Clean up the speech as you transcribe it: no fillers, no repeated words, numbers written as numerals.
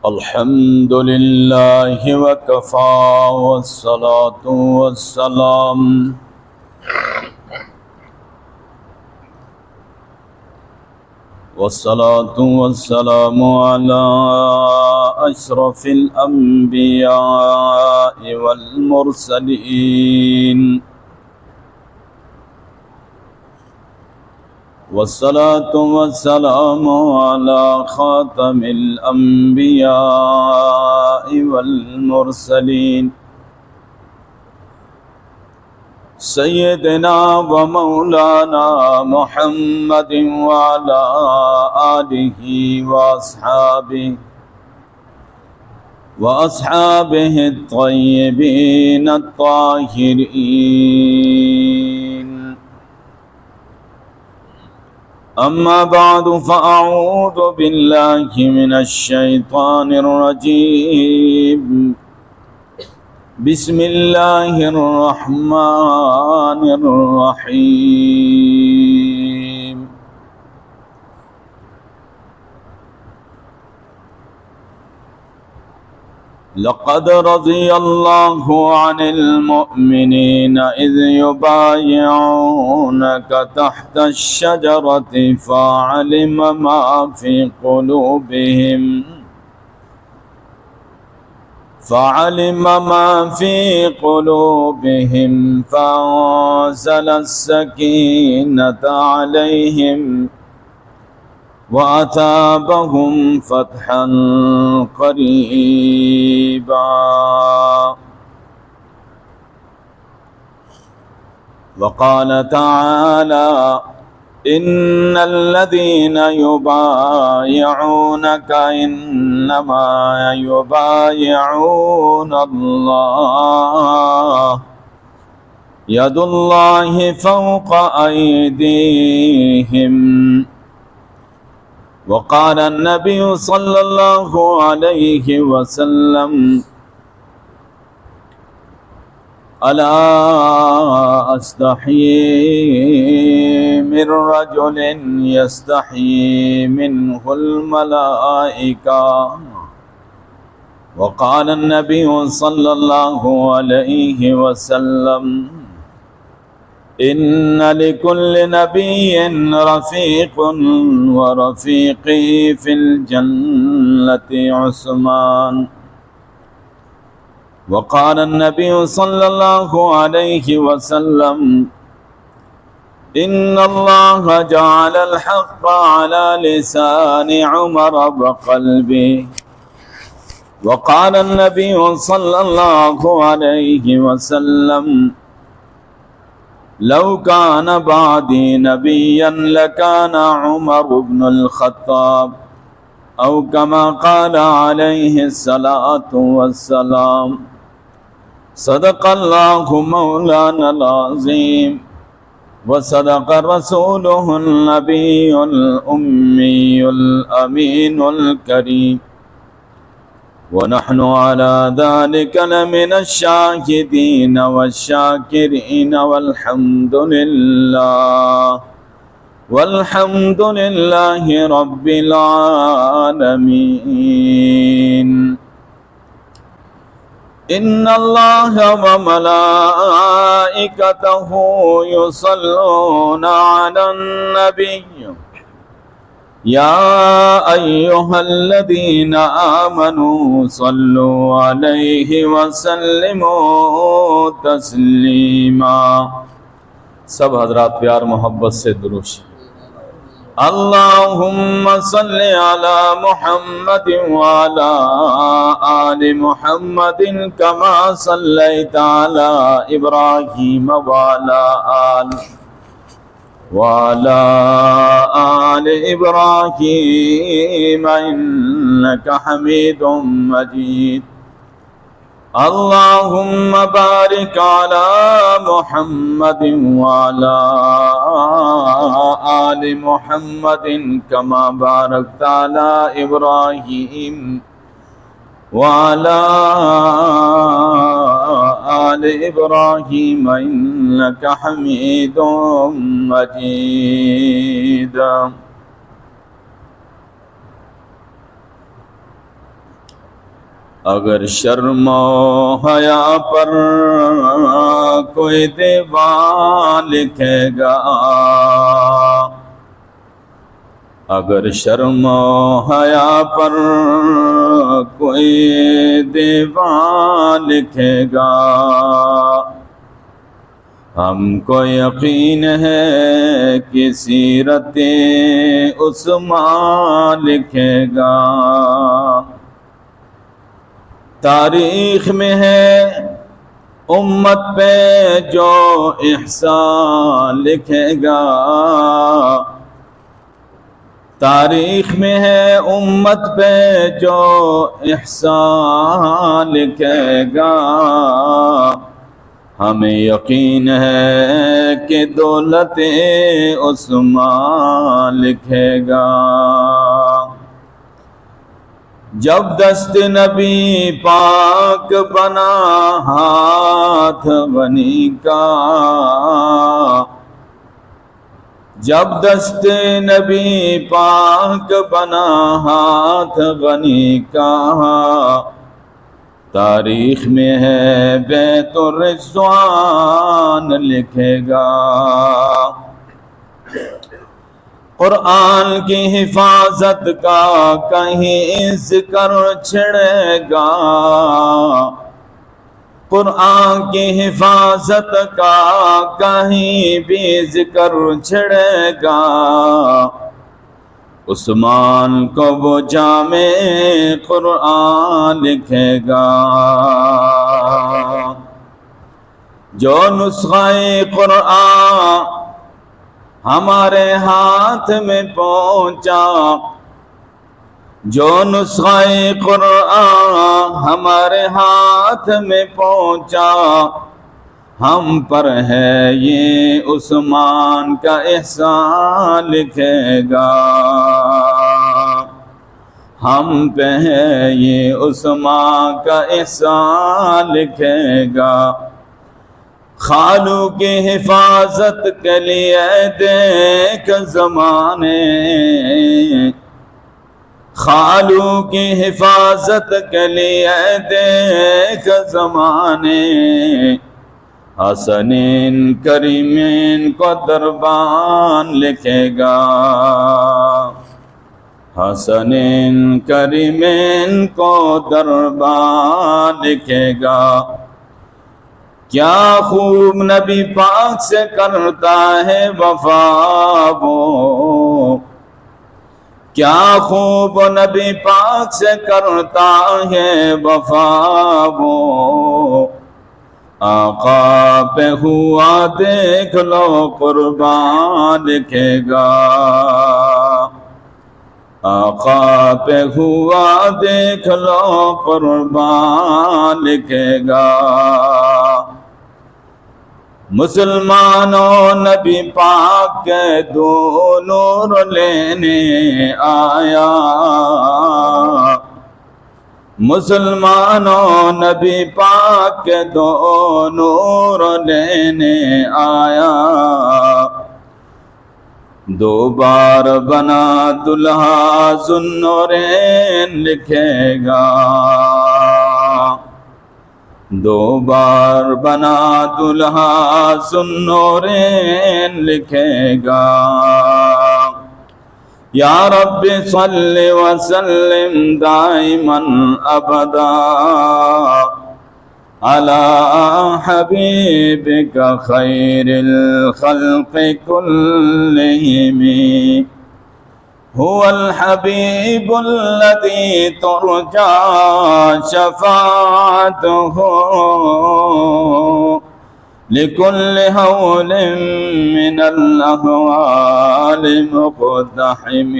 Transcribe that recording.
الحمد لله وكفى والصلاة والسلام على أشرف الأنبياء والمرسلين والصلاة والسلام على خاتم الأنبياء والمرسلين سيدنا ومولانا محمد وعلى آله وأصحابه الطيبين الطاهرين. أما بعد فأعوذ بالله من الشيطان الرجيم. بسم الله الرحمن الرحيم. لقد رضي الله عن المؤمنين إذ يبايعونك تحت الشجرة فعلم ما في قلوبهم فأنزل السكينة عليهم وأثابهم فتحا قريبا. وقال تعالى: إن الذين يبايعونك إنما يبايعون الله يد الله فوق أيديهم. وقال النبي صلى الله عليه وسلم: ألا أستحيي من رجل يستحيي منه الملائكة. وقال النبي صلى الله عليه وسلم: إن لكل نبي رفيق ورفيقي في الجنة عثمان. وقال النبي صلى الله عليه وسلم: إن الله جعل الحق على لسان عمر وقلبه. وقال النبي صلى الله عليه وسلم: لو كان بعدي نبيا لكان عمر بن الخطاب، أو كما قال عليه الصلاة والسلام. صدق الله مولانا العظيم وصدق رسوله النبي الأمي الأمين الكريم، ونحن على ذلك لمن الشاهدين والشاكرين والحمد لله رب العالمين. إن الله وملائكته يصلون على النبي يا أيها الذين آمنوا صلوا عليه وسلموا تسلیما. سب حضرات پیار محبت سے دروش. اللهم صل على محمد وعلى آل محمد كما صليت على إبراهيم وعلى آل إبراهيم إنك حميد مجيد. اللهم بارك على محمد وعلى آل محمد كما باركت على إبراهيم وعلى آل إبراهيم إنك حميد مجيد. اگر شرم و حیا پر کوئی دیوان لکھے گا، اگر شرم و حیا پر کوئی دیوان لکھے گا، ہم کو یقین ہے کہ سیرت عثمان لکھے گا۔ تاریخ میں ہے امت پہ جو احسان لکھے گا، تاریخ میں ہے امت پہ جو احسان لکھے گا، ہمیں یقین ہے کہ دولت عثمان لکھے گا۔ جب دست نبی پاک بنا ہاتھ غنی کا، جب دست نبی پاک بنا ہاتھ غنی کا، تاریخ میں ہے بیت الرضوان لکھے گا۔ قرآن کی حفاظت کا کہیں ذکر چھڑے گا، قرآن کی حفاظت کا کہیں بھی ذکر چھڑے گا، عثمان کو وہ جامع قرآن لکھے گا۔ جو نسخہ قرآن ہمارے ہاتھ میں پہنچا، جو نسخہ قرآن ہمارے ہاتھ میں پہنچا، ہم پر ہے یہ عثمان کا احسان لکھے گا، ہم پہ ہے یہ عثمان کا احسان لکھے گا۔ خالو کی حفاظت کے لیے دیکھ زمانے، خالو کی حفاظت کے لیے دیکھ زمانے، حسنین کریمین کو دربان لکھے گا، حسنین کریمین کو دربان لکھے گا۔ کیا خوب نبی پاک سے کرتا ہے وفا وہ، کیا خوب نبی پاک سے کرتا ہے وفا وہ، آقا پہ ہوا دیکھ لو قربان لکھے گا، آقا پہ ہوا دیکھ لو قربان لکھے گا۔ مسلمانوں نبی پاک کے دو نور لینے آیا، مسلمانوں نبی پاک کے دو نور لینے آیا، دو بار بنا دلہا ذوالنورین لکھے گا، دو بار بنا دلہا ذوالنورین لکھے گا۔ یا رب صلی وسلم دائما ابدا علی حبیبک خیر الخلق کلہم، هو الحبیب الذی ترجا شفاعته لکل ہول من الاحوال مقتحم۔